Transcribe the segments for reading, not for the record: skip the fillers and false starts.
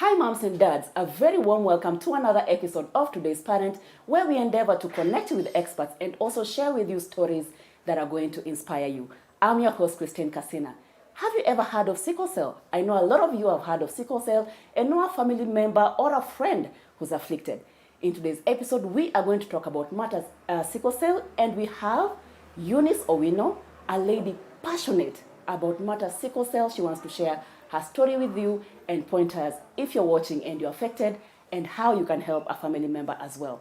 Hi moms and dads, a very warm welcome to another episode of Today's Parent, where we endeavor to connect you with experts and also share with you stories that are going to inspire you. I'm your host, Christine Casina. Have you ever heard of sickle cell? I know a lot of you have heard of sickle cell and know a family member or a friend who's afflicted. In today's episode, we are going to talk about matters sickle cell, and we have Eunice Owino, a lady passionate about matters sickle cell. She wants to share her story with you and pointers if you're watching and you're affected, and how you can help a family member as well.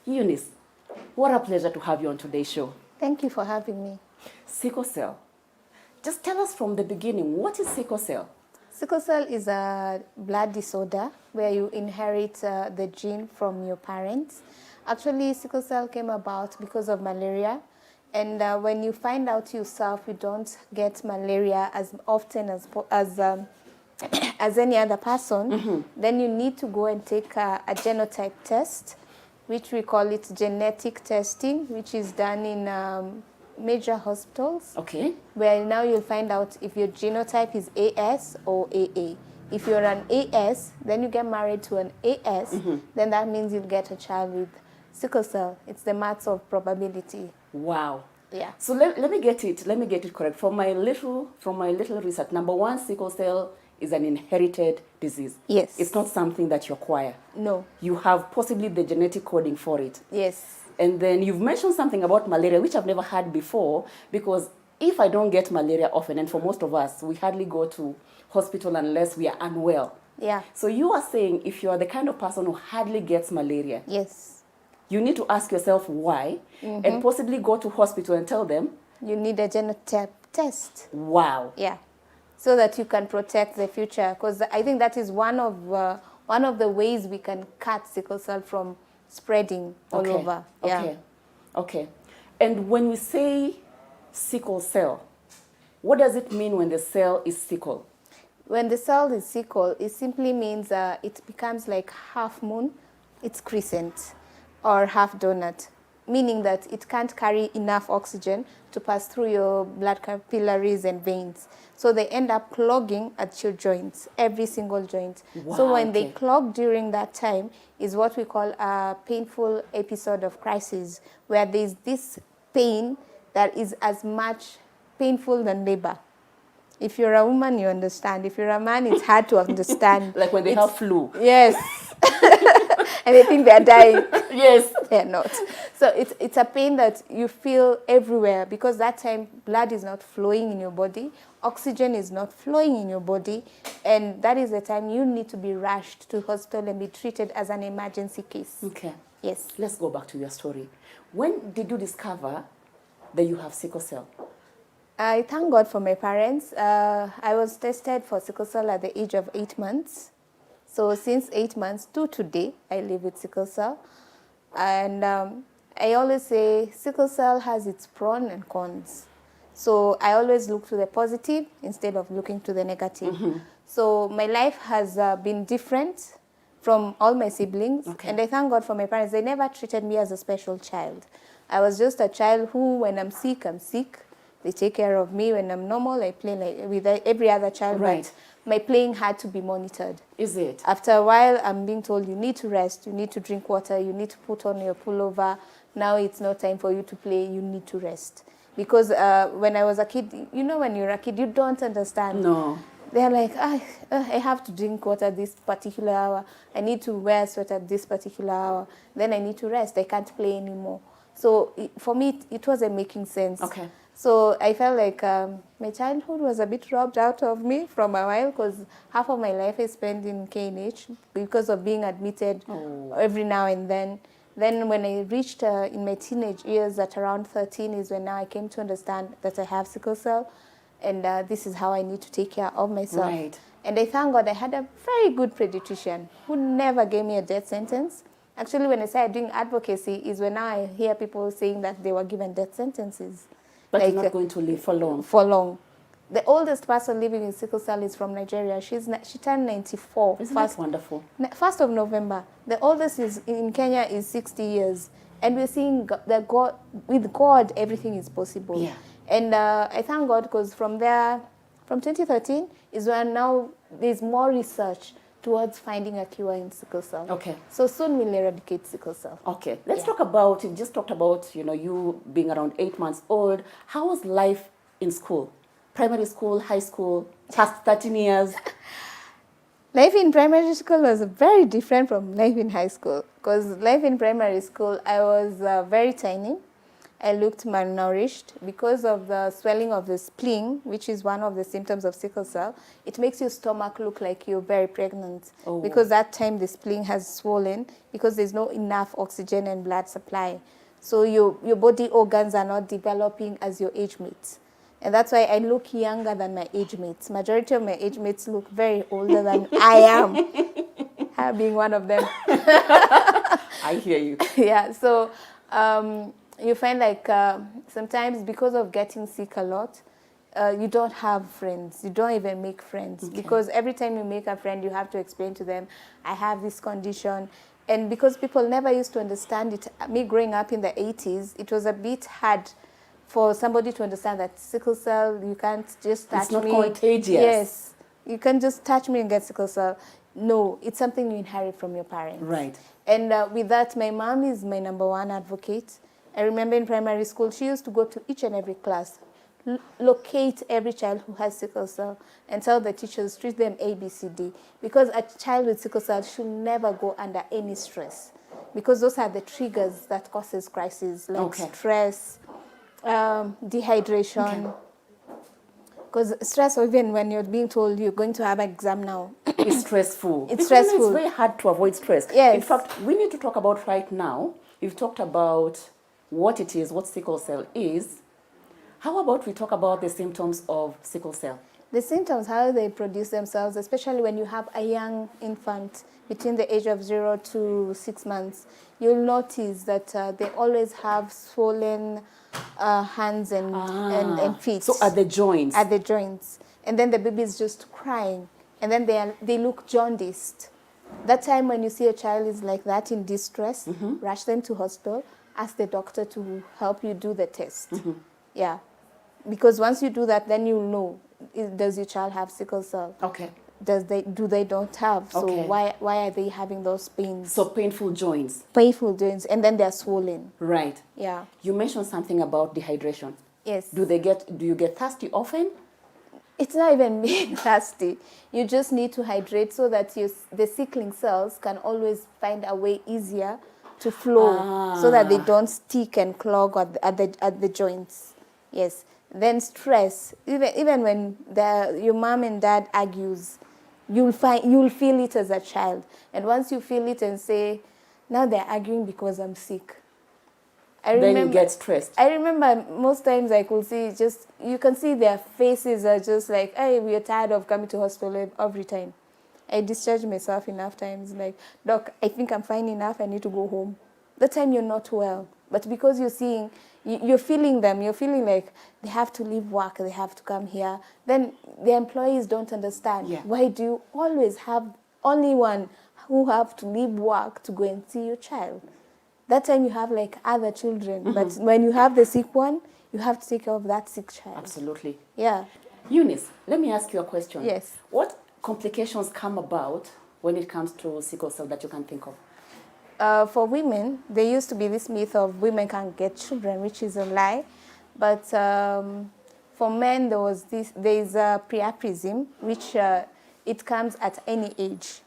Eunice, what a pleasure to have you on today's show. Thank you for having me. Sickle cell. Just tell us from the beginning, what is sickle cell? Sickle cell is a blood disorder where you inherit the gene from your parents. Actually, sickle cell came about because of malaria. And when you find out yourself you don't get malaria as often as any other person, then you need to go and take a genotype test, which we call it genetic testing, which is done in major hospitals. Okay. Where now you'll find out if your genotype is AS or AA. If you're an AS, then you get married to an AS, then that means you'll get a child with sickle cell. It's the maths of probability. Wow. Yeah. So let me get it correct. From my little research, number one, sickle cell is an inherited disease. Yes. It's not something that you acquire. No. You have possibly the genetic coding for it. Yes. And then you've mentioned something about malaria, which I've never heard before, because if I don't get malaria often, and for most of us, we hardly go to hospital unless we are unwell. Yeah. So you are saying if you are the kind of person who hardly gets malaria, Yes. you need to ask yourself why, and possibly go to hospital and tell them, You need a genotype test. wow. Yeah. So that you can protect the future. Because I think that is one of the ways we can cut sickle cell from spreading all over. Yeah. Okay. And when we say sickle cell, what does it mean when the cell is sickle? When the cell is sickle, it simply means it becomes like half moon, it's crescent, or half donut, meaning that it can't carry enough oxygen to pass through your blood capillaries and veins. So they end up clogging at your joints, every single joint. Wow, so when they clog during that time is what we call a painful episode of crisis, where there's this pain that is as much painful than labor. If you're a woman, you understand. If you're a man, it's hard to understand. Like when they have flu. Yes. And they think they're dying. Yes. They're not. So it's a pain that you feel everywhere, because that time blood is not flowing in your body, oxygen is not flowing in your body, and that is the time you need to be rushed to hospital and be treated as an emergency case. Okay. Yes. Let's go back to your story. When did you discover that you have sickle cell? I thank God for my parents. I was tested for sickle cell at the age of 8 months. So since 8 months to today, I live with sickle cell. And I always say sickle cell has its pros and cons. So I always look to the positive instead of looking to the negative. So my life has been different from all my siblings. Okay. And I thank God for my parents. They never treated me as a special child. I was just a child who, when I'm sick, I'm sick. They take care of me. When I'm normal, I play like with every other child. Right. But my playing had to be monitored. Is it? After a while, I'm being told you need to rest, you need to drink water, you need to put on your pullover. Now it's not time for you to play, you need to rest. Because when I was a kid, you know, when you're a kid, you don't understand. No. They're like, I have to drink water this particular hour. I need to wear a sweater this particular hour. Then I need to rest. I can't play anymore. So for me, it wasn't making sense. Okay. So I felt like my childhood was a bit robbed out of me from a while, because half of my life I spent in K&H because of being admitted every now and then. Then when I reached in my teenage years at around 13 is when now I came to understand that I have sickle cell, and this is how I need to take care of myself. Right. And I thank God I had a very good pediatrician who never gave me a death sentence. Actually, when I started doing advocacy is when now I hear people saying that they were given death sentences. But you're not going to live for long. For long. The oldest person living in sickle cell is from Nigeria. She turned 94. Isn't that wonderful? 1st of November. The oldest in Kenya is 60 years. And we're seeing that with God, everything is possible. Yeah. And I thank God, because from 2013 is when now there's more research towards finding a cure in sickle cell. Okay. So soon we'll eradicate sickle cell. Okay, let's talk about, you just talked about, you being around 8 months old. How was life in school? Primary school, high school, past 13 years? Life in primary school was very different from life in high school, because life in primary school, I was very tiny. I looked malnourished because of the swelling of the spleen, which is one of the symptoms of sickle cell. It makes your stomach look like you're very pregnant, because that time the spleen has swollen because there's no enough oxygen and blood supply. So your body organs are not developing as your age mates. And that's why I look younger than my age mates. Majority of my age mates look very older than I am, being one of them. I hear you. Yeah, so you find like sometimes because of getting sick a lot, you don't have friends. You don't even make friends, because every time you make a friend, you have to explain to them, I have this condition. And because people never used to understand it, me growing up in the 80s, it was a bit hard for somebody to understand that sickle cell, you can't just touch me. It's not contagious. Yes, you can just touch me and get sickle cell. No, it's something you inherit from your parents. Right. And with that, my mom is my #1 advocate. I remember in primary school, she used to go to each and every class, locate every child who has sickle cell, and tell the teachers, treat them A, B, C, D. Because a child with sickle cell should never go under any stress, because those are the triggers that causes crisis, like stress, dehydration. Because stress, even when you're being told you're going to have an exam now, it's stressful. It's stressful. It's very hard to avoid stress. Yes. In fact, we need to talk about right now. You've talked about what it is, what sickle cell is. How about we talk about the symptoms of sickle cell? The symptoms, how they produce themselves, especially when you have a young infant between the age of 0 to 6 months, you'll notice that they always have swollen hands and feet. So at the joints. At the joints. And then the baby is just crying. And then they look jaundiced. That time when you see a child is like that in distress, rush them to hospital, ask the doctor to help you do the test. Yeah. Because once you do that, then you'll know, does your child have sickle cell? Okay. Do they don't have? So why are they having those pains? So painful joints. Painful joints, and then they're swollen. Right. Yeah. You mentioned something about dehydration. Yes. Do you get thirsty often? It's not even being thirsty. You just need to hydrate so that the sickling cells can always find a way easier to flow, so that they don't stick and clog at the joints. Yes. Then stress, even when your mom and dad argues, you'll feel it as a child. And once you feel it and say, now they're arguing because I'm sick. Then you get stressed. I remember most times I could see you can see their faces are just like, hey, we are tired of coming to hospital every time. I discharged myself enough times, like, doc, I think I'm fine enough, I need to go home. That time you're not well. But because you're feeling them, you're feeling like they have to leave work, they have to come here. Then the employees don't understand. Yeah. Why do you always have only one who have to leave work to go and see your child? That time you have like other children, but when you have the sick one, you have to take care of that sick child. Absolutely. Yeah. Eunice, let me ask you a question. Yes. What complications come about when it comes to sickle cell that you can think of? For women, there used to be this myth of women can't get children, which is a lie. But for men, there's a priapism, which it comes at any age.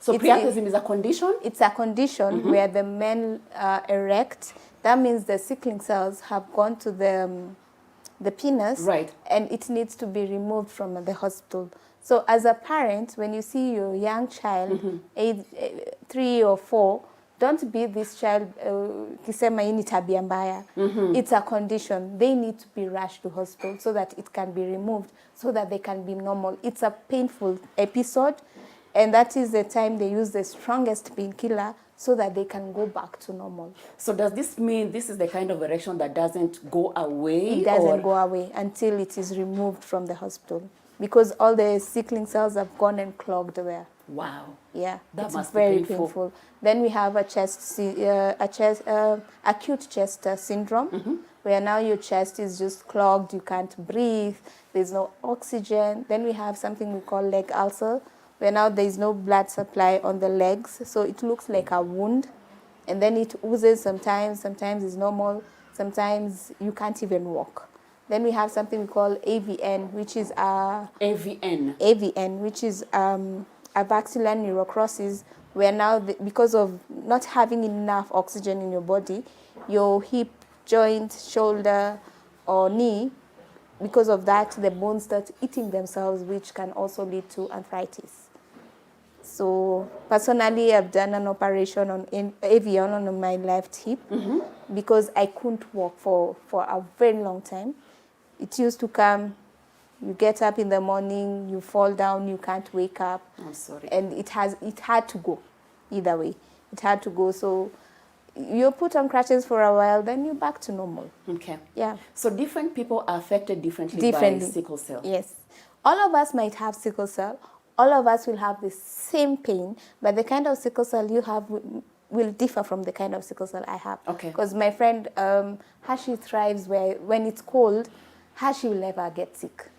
Priapism is a condition? It's a condition where the men are erect. That means the sickling cells have gone to the penis, right, and it needs to be removed from the hospital. So as a parent, when you see your young child, age 3 or 4, don't be this child, kisema hii ni tabia mbaya. It's a condition. They need to be rushed to hospital so that it can be removed, so that they can be normal. It's a painful episode, and that is the time they use the strongest painkiller so that they can go back to normal. So does this mean this is the kind of erection that doesn't go away? It doesn't go away until it is removed from the hospital, because all the sickling cells have gone and clogged there. Wow. Yeah, that it's must very be painful. Then we have acute chest syndrome, where now your chest is just clogged, you can't breathe, there's no oxygen. Then we have something we call leg ulcer, where now there is no blood supply on the legs, so it looks like a wound, and then it oozes sometimes it's normal, sometimes you can't even walk. Then we have something we call AVN, which is AVN, which is a vascular necrosis, where now because of not having enough oxygen in your body, your hip, joint, shoulder, or knee, because of that, the bones start eating themselves, which can also lead to arthritis. So personally, I've done an operation on AVN on my left hip because I couldn't walk for a very long time. It used to come, you get up in the morning, you fall down, you can't wake up. I'm sorry. And it had to go, either way. It had to go. So you're put on crutches for a while, then you're back to normal. Okay. Yeah. So different people are affected differently by sickle cell. Yes. All of us might have sickle cell. All of us will have the same pain, but the kind of sickle cell you have will differ from the kind of sickle cell I have. Okay. Because my friend, she thrives where when it's cold, she will never get sick.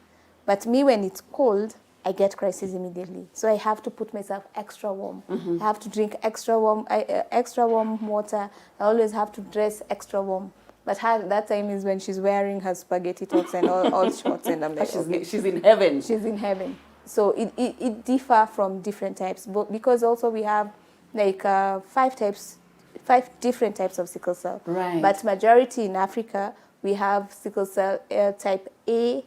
But me, when it's cold, I get crisis immediately. So I have to put myself extra warm. I have to drink extra warm water. I always have to dress extra warm. But that time is when she's wearing her spaghetti tops and all shorts, and I'm like, she's in heaven. She's in heaven. So it differs from different types, but because also we have like 5 different types of sickle cell. Right. But majority in Africa, we have sickle cell type A.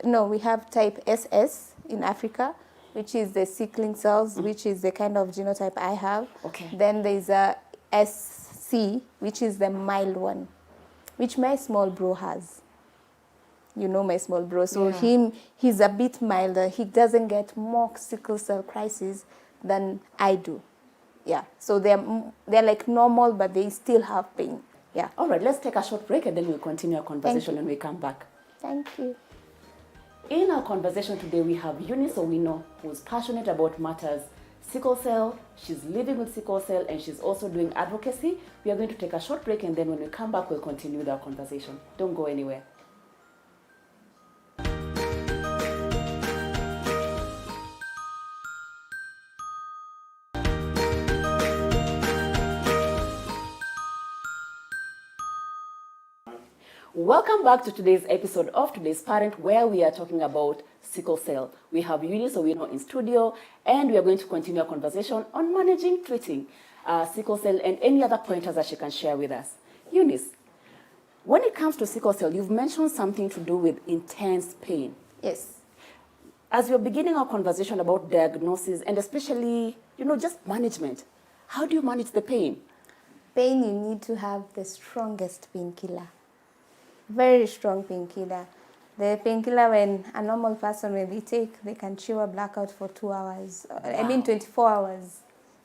No, we have type SS in Africa, which is the sickling cells, which is the kind of genotype I have. Okay. Then there's a SC, which is the mild one, which my small bro has. You know my small bro. So he's a bit milder. He doesn't get more sickle cell crisis than I do. Yeah. So they're like normal, but they still have pain. Yeah. All right, let's take a short break and then we'll continue our conversation when we come back. Thank you. In our conversation today, we have Eunice Owino, who's passionate about matters sickle cell. She's living with sickle cell and she's also doing advocacy. We are going to take a short break and then when we come back, we'll continue with our conversation. Don't go anywhere. Welcome back to today's episode of Today's Parent, where we are talking about sickle cell. We have Eunice Owino in studio, and we are going to continue our conversation on managing, treating sickle cell and any other pointers that she can share with us. Eunice, when it comes to sickle cell, you've mentioned something to do with intense pain. Yes. As we're beginning our conversation about diagnosis and especially, just management, how do you manage the pain? Pain, you need to have the strongest painkiller. Very strong painkiller. The painkiller, when a normal person, when they take, they can chew a blackout for 2 hours. Wow. I mean 24 hours,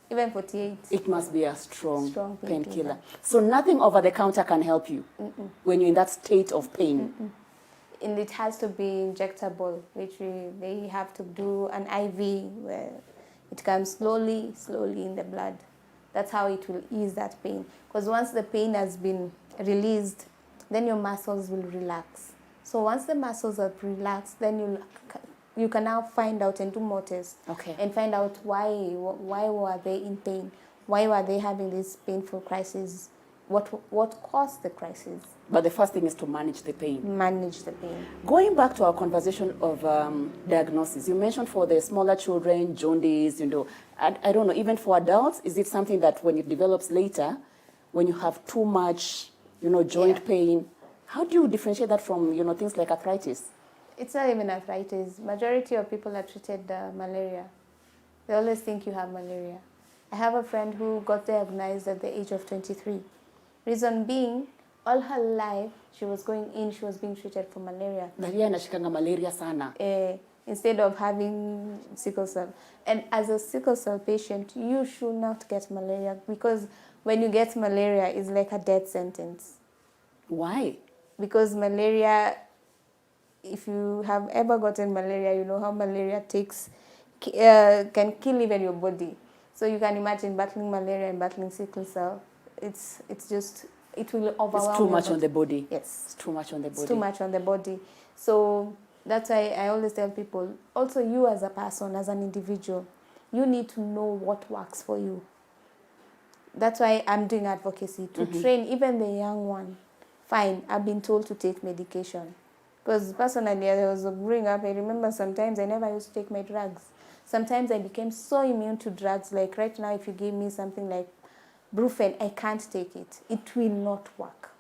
even 48. It must be a strong painkiller. Pain. So nothing over the counter can help you when you're in that state of pain. And it has to be injectable, which they have to do an IV where it comes slowly in the blood. That's how it will ease that pain. Because once the pain has been released, then your muscles will relax. So once the muscles are relaxed, then you can now find out and do more tests. Okay. And find out why were they in pain? Why were they having this painful crisis? What caused the crisis? But the first thing is to manage the pain. Manage the pain. Going back to our conversation of diagnosis, you mentioned for the smaller children, jaundice, I don't know, even for adults, is it something that when it develops later, when you have too much joint pain, how do you differentiate that from, things like arthritis? It's not even arthritis. Majority of people are treated malaria. They always think you have malaria. I have a friend who got diagnosed at the age of 23. Reason being, all her life, she was being treated for malaria. Malaria sana. Instead of having sickle cell. And as a sickle cell patient, you should not get malaria because when you get malaria, it's like a death sentence. Why? Because malaria, if you have ever gotten malaria, you know how malaria can kill even your body. So you can imagine battling malaria and battling sickle cell. It will overwhelm. It's too much on the body. Yes. It's too much on the body. It's too much on the body. So That's why I always tell people, also you as a person, as an individual, you need to know what works for you. That's why I'm doing advocacy, to train even the young one. Fine, I've been told to take medication. Because personally, I was growing up, I remember sometimes I never used to take my drugs. Sometimes I became so immune to drugs, like right now if you give me something like Brufen, I can't take it. It will not work.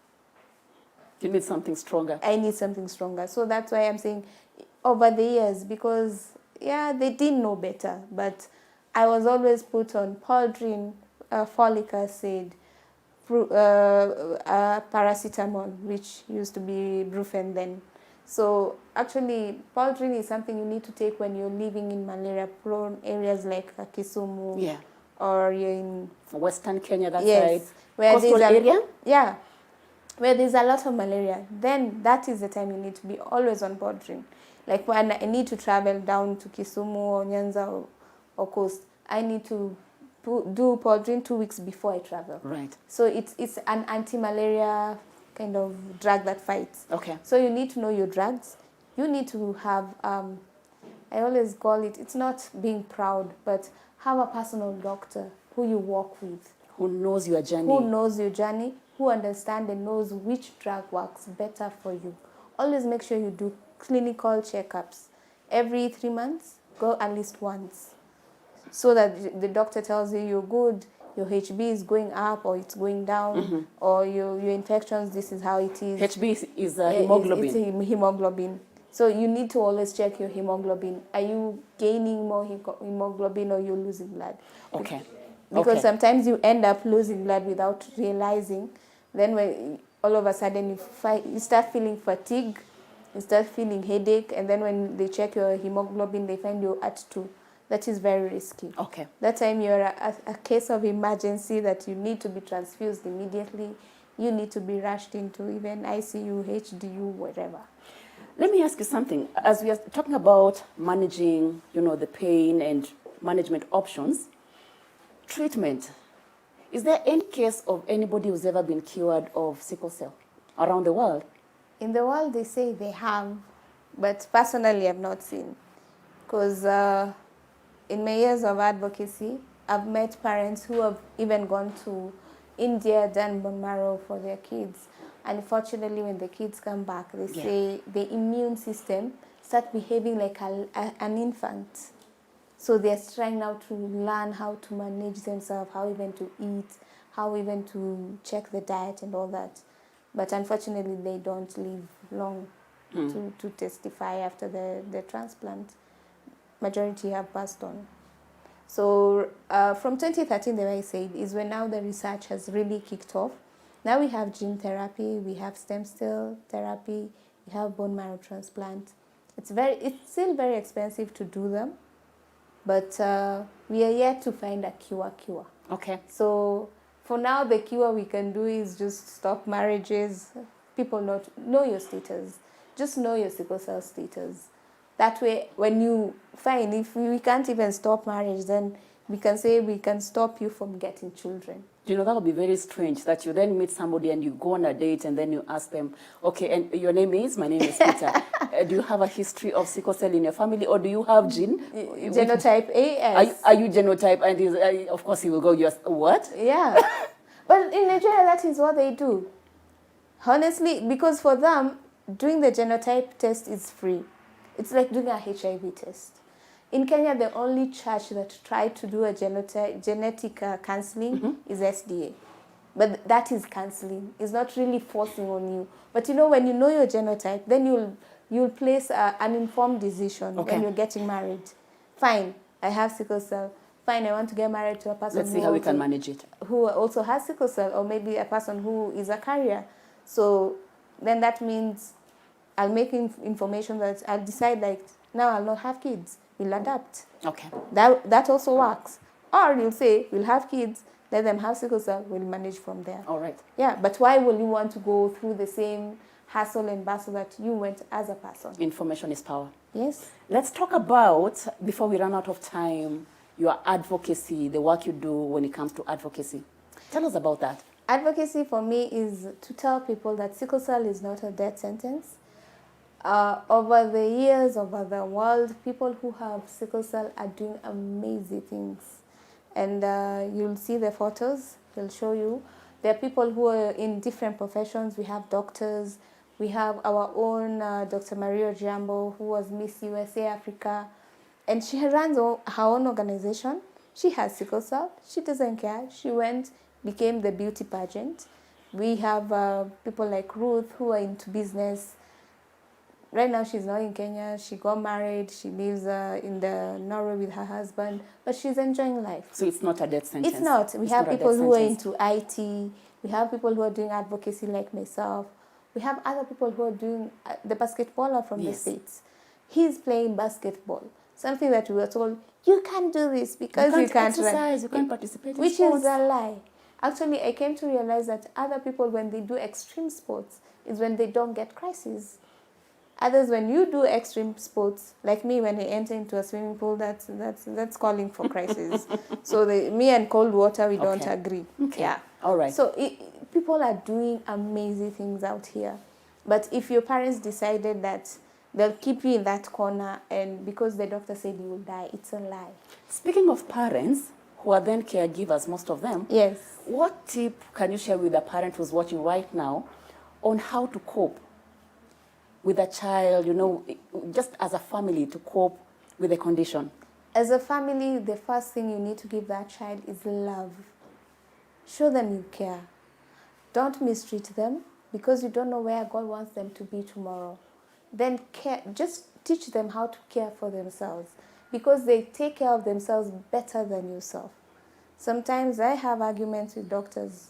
You need something stronger. I need something stronger. So that's why I'm saying over the years, because, yeah, they didn't know better. But I was always put on Pauldrin, folic acid, paracetamol, which used to be Brufen then. So actually, Pauldrin is something you need to take when you're living in malaria-prone areas like Kisumu. Yeah. Or you're in Western Kenya, that yes, side. where Coastal there's area? Yeah, where there's a lot of malaria. Then that is the time you need to be always on Pauldrin. Like when I need to travel down to Kisumu or Nyanza or Coast, I need to do Pauldrin 2 weeks before I travel. Right. So it's an anti-malaria kind of drug that fights. Okay. So you need to know your drugs. You need to have, I always call it, it's not being proud, but have a personal doctor who you work with. Who knows your journey. Who knows your journey, who understands and knows which drug works better for you. Always make sure you do clinical checkups. Every 3 months, go at least once. So that the doctor tells you you're good, your HB is going up or it's going down, or your infections, this is how it is. HB is hemoglobin. It's hemoglobin. So you need to always check your hemoglobin. Are you gaining more hemoglobin or you're losing blood? Okay. Because sometimes you end up losing blood without realizing. Then when all of a sudden you start feeling fatigue, you start feeling headache, and then when they check your hemoglobin, they find you're at 2. That is very risky. Okay. That time you're a case of emergency that you need to be transfused immediately. You need to be rushed into even ICU, HDU, whatever. Let me ask you something. As we are talking about managing, the pain and management options, treatment, is there any case of anybody who's ever been cured of sickle cell around the world? In the world, they say they have, but personally, I've not seen. Because in my years of advocacy, I've met parents who have even gone to India, done bone marrow for their kids. Unfortunately, when the kids come back, they say the immune system starts behaving like an infant. So they're trying now to learn how to manage themselves, how even to eat, how even to check the diet and all that. But unfortunately, they don't live long to testify after the transplant. Majority have passed on. So from 2013, the way I said, is when now the research has really kicked off. Now we have gene therapy, we have stem cell therapy, we have bone marrow transplant. It's still very expensive to do them, but we are yet to find a cure. Okay. So for now, the cure we can do is just stop marriages. People know your status. Just know your sickle cell status. That way, when you find, if we can't even stop marriage, then we can say we can stop you from getting children. That would be very strange that you then meet somebody and you go on a date and then you ask them, okay, and your name is? My name is Peter. Do you have a history of sickle cell in your family, or do you have genotype AS? Are you genotype? And of course he will go, what? Yeah. But in Nigeria, that is what they do. Honestly, because for them, doing the genotype test is free. It's like doing a HIV test. In Kenya, the only church that tried to do a genetic counseling is SDA. But that is counseling. It's not really forcing on you. But when you know your genotype, then you'll place an informed decision when you're getting married. Fine, I have sickle cell. Fine, I want to get married to a person Let's see how we can manage it. Who also has sickle cell, or maybe a person who is a carrier. So then that means I'll make information that I'll decide now I'll not have kids. We'll adapt. Okay. That also works. Or you'll say, we'll have kids, let them have sickle cell, we'll manage from there. All right. Yeah, but why will you want to go through the same hassle and bustle that you went as a person? Information is power. Yes. Let's talk about, before we run out of time, your advocacy, the work you do when it comes to advocacy. Tell us about that. Advocacy for me is to tell people that sickle cell is not a death sentence. Over the years, over the world, people who have sickle cell are doing amazing things. And you'll see the photos, they'll show you. There are people who are in different professions. We have doctors, we have our own Dr. Maria Jambo, who was Miss USA Africa. And she runs her own organization. She has sickle cell. She doesn't care. She went, became the beauty pageant. We have people like Ruth who are into business. Right now she's not in Kenya. She got married. She lives in the Norway with her husband. But she's enjoying life. So it's not a death sentence? It's not. We have people who are into IT. We have people who are doing advocacy like myself. We have other people who are doing the basketballer from the States. He's playing basketball. Something that we were told, you can't do this because you can't exercise, you can't participate in which sports. Is a lie. Actually, I came to realize that other people, when they do extreme sports, is when they don't get crises. Others, when you do extreme sports, like me, when I enter into a swimming pool, that's calling for crisis. So me and cold water, we don't agree. Okay. Yeah. All right. So people are doing amazing things out here. But if your parents decided that they'll keep you in that corner and because the doctor said you will die, it's a lie. Speaking of parents, who are then caregivers, most of them. Yes. What tip can you share with a parent who's watching right now on how to cope with a child, just as a family to cope with the condition? As a family, the first thing you need to give that child is love. Show them you care. Don't mistreat them because you don't know where God wants them to be tomorrow. Then care. Just teach them how to care for themselves because they take care of themselves better than yourself. Sometimes I have arguments with doctors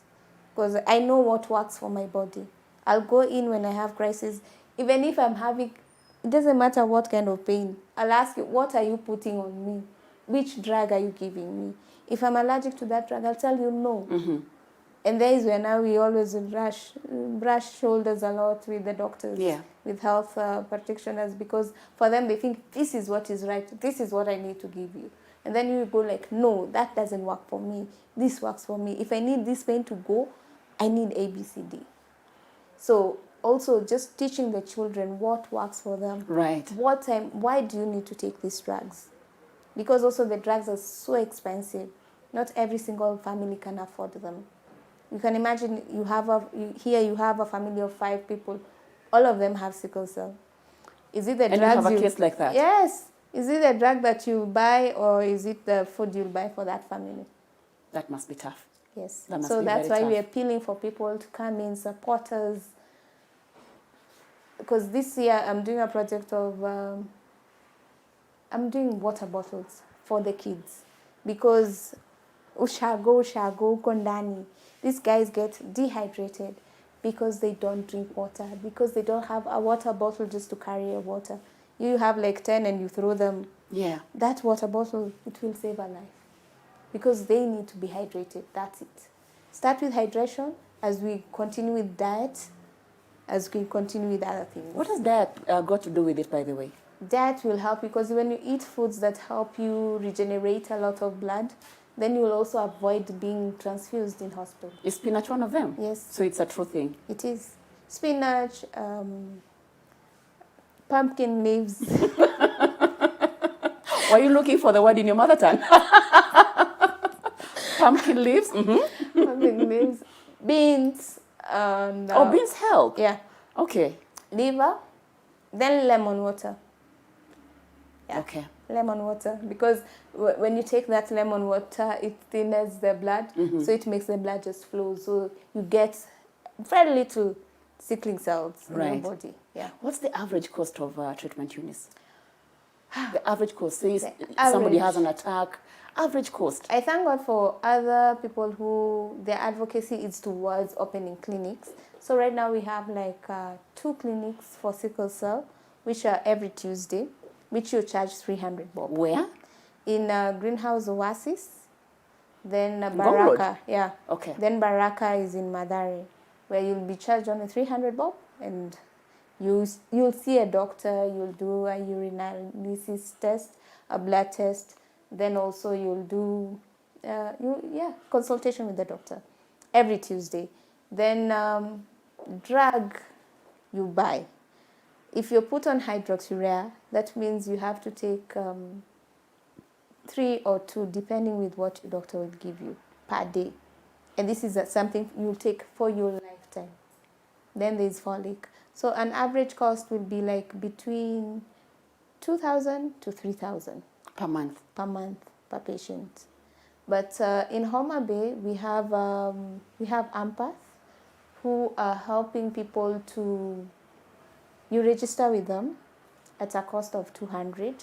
because I know what works for my body. I'll go in when I have crisis. Even if I'm having, it doesn't matter what kind of pain. I'll ask you, what are you putting on me? Which drug are you giving me? If I'm allergic to that drug, I'll tell you no. Mm-hmm. And there is where now we always brush shoulders a lot with the doctors, with health practitioners, because for them they think this is what is right, this is what I need to give you. And then you go like, no, that doesn't work for me. This works for me. If I need this pain to go, I need A, B, C, D. So also just teaching the children what works for them. Right. Why do you need to take these drugs? Because also the drugs are so expensive. Not every single family can afford them. You can imagine you have a family of 5 people. All of them have sickle cell. Is it the drugs you have a case like that? Yes. Is it the drug that you buy or is it the food you'll buy for that family? That must be tough. Yes. That must so be that's very why tough. we're appealing for people to come in, support us. Because this year I'm doing a project of, I'm doing water bottles for the kids. Because ushago uko ndani. These guys get dehydrated because they don't drink water, because they don't have a water bottle just to carry a water. You have like 10 and you throw them. Yeah. That water bottle, it will save a life. Because they need to be hydrated, that's it. Start with hydration as we continue with diet, as we continue with other things. What has that got to do with it, by the way? Diet will help because when you eat foods that help you regenerate a lot of blood, then you will also avoid being transfused in hospital. Is spinach one of them? Yes. So it's a true thing? It is. Spinach, pumpkin leaves. Were you looking for the word in your mother tongue? Pumpkin leaves? Mm-hmm. Pumpkin leaves. Beans. And, beans help? Yeah. Okay. Liver. Then lemon water. Yeah. Okay. Lemon water. Because when you take that lemon water, it thinnens the blood. Mm-hmm. So it makes the blood just flow. So you get very little sickling cells in your body. Yeah. What's the average cost of treatment, Eunice? The average cost. Say somebody has an attack. Average cost. I thank God for other people who their advocacy is towards opening clinics. So right now we have like 2 clinics for sickle cell, which are every Tuesday, which you charge 300 bob. Where? In Greenhouse Oasis. Then Baraka. Yeah. Okay. Then Baraka is in Madari, where you'll be charged only 300 bob, and you'll see a doctor. You'll do a urinalysis test, a blood test. Then also you'll do consultation with the doctor every Tuesday. Then drug you buy. If you're put on hydroxyurea, that means you have to take 3 or 2, depending with what your doctor will give you, per day. And this is something you'll take for your lifetime. Then there's folic. So an average cost will be like between 2,000 to 3,000 per month per patient. But in Homa Bay, we have AMPATH, who are helping people to, you register with them at a cost of 200,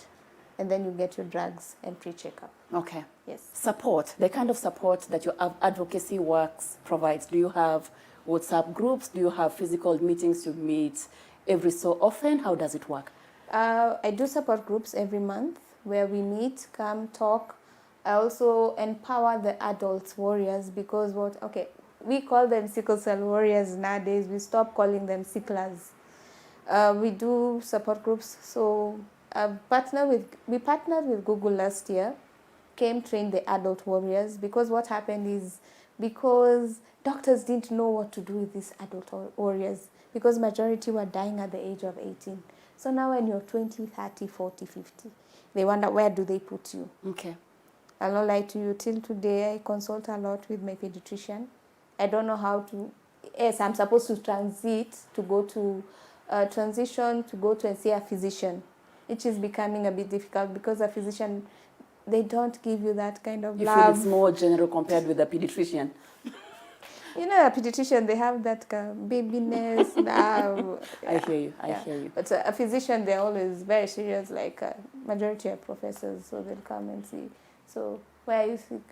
and then you get your drugs and pre-checkup. Okay. Yes. Support, the kind of support that your advocacy works provides. Do you have WhatsApp groups? Do you have physical meetings you meet every so often? How does it work? I do support groups every month where we meet, come, talk. I also empower the adults warriors, because we call them sickle cell warriors nowadays. We stop calling them sicklers. We do support groups. So we partnered with Google last year, train the adult warriors, because what happened is, because doctors didn't know what to do with these adult warriors, because majority were dying at the age of 18. So now when you're 20, 30, 40, 50, they wonder, where do they put you? Okay. I'll not lie to you, till today I consult a lot with my pediatrician. I don't know how to, yes, I'm supposed to transition to go to and see a physician, which is becoming a bit difficult, because a physician, they don't give you that kind of love. You feel it's more general compared with a pediatrician? You know, a pediatrician, they have that babiness. I hear you. I hear you. But a physician, they're always very serious, like majority are professors, so they'll come and see. So, where are you sick?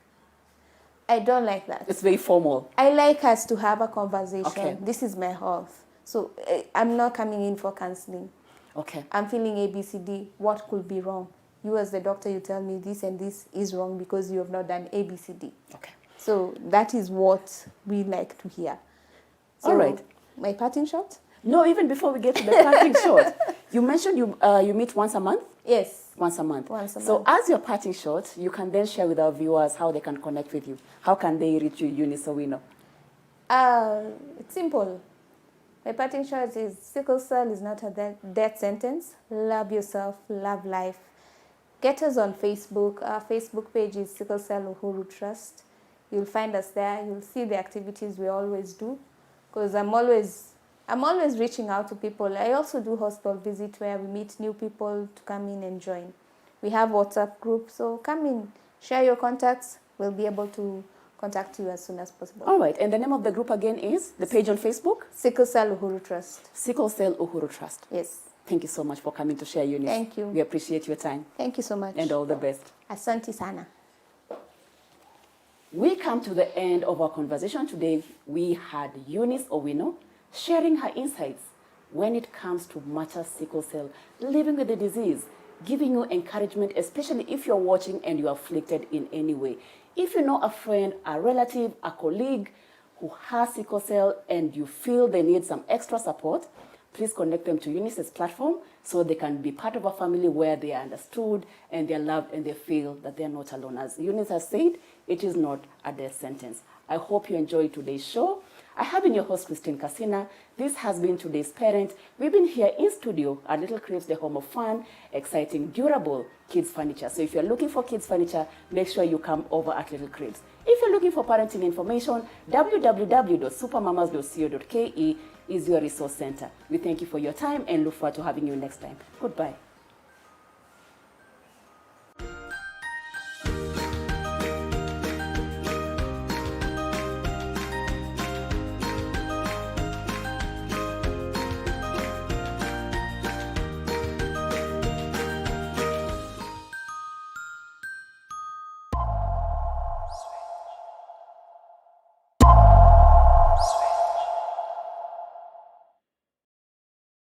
I don't like that. It's very formal. I like us to have a conversation. Okay. This is my health. So, I'm not coming in for counseling. Okay. I'm feeling ABCD. What could be wrong? You as the doctor, you tell me this and this is wrong because you have not done ABCD. Okay. So that is what we like to hear. So, all right. My parting shot? No, even before we get to the parting shot, you mentioned you meet once a month? Yes. Once a month. Once a month. So as your parting shot, you can then share with our viewers how they can connect with you. How can they reach you, Eunice Owino? It's simple. My parting shot is, sickle cell is not a death sentence. Love yourself, love life. Get us on Facebook. Our Facebook page is Sickle Cell Uhuru Trust. You'll find us there. You'll see the activities we always do, because I'm always reaching out to people. I also do hospital visit where we meet new people to come in and join. We have WhatsApp group, so come in, share your contacts. We'll be able to contact you as soon as possible. All right, and the name of the group again is, the page on Facebook? Sickle Cell Uhuru Trust. Sickle Cell Uhuru Trust. Yes. Thank you so much for coming to share, Eunice. Thank you. We appreciate your time. Thank you so much. And all the best. Asante sana. We come to the end of our conversation today. We had Eunice Owino sharing her insights when it comes to matter sickle cell, living with the disease, giving you encouragement, especially if you're watching and you're afflicted in any way. If you know a friend, a relative, a colleague who has sickle cell and you feel they need some extra support, please connect them to Eunice's platform so they can be part of a family where they are understood and they're loved and they feel that they're not alone. As Eunice has said, it is not a death sentence. I hope you enjoyed today's show. I have been your host, Christine Kasina. This has been today's Parent. We've been here in studio at Little Cribs, the home of fun, exciting, durable kids furniture. So if you're looking for kids furniture, make sure you come over at Little Cribs. If you're looking for parenting information, www.supermamas.co.ke is your resource center. We thank you for your time and look forward to having you next time. Goodbye.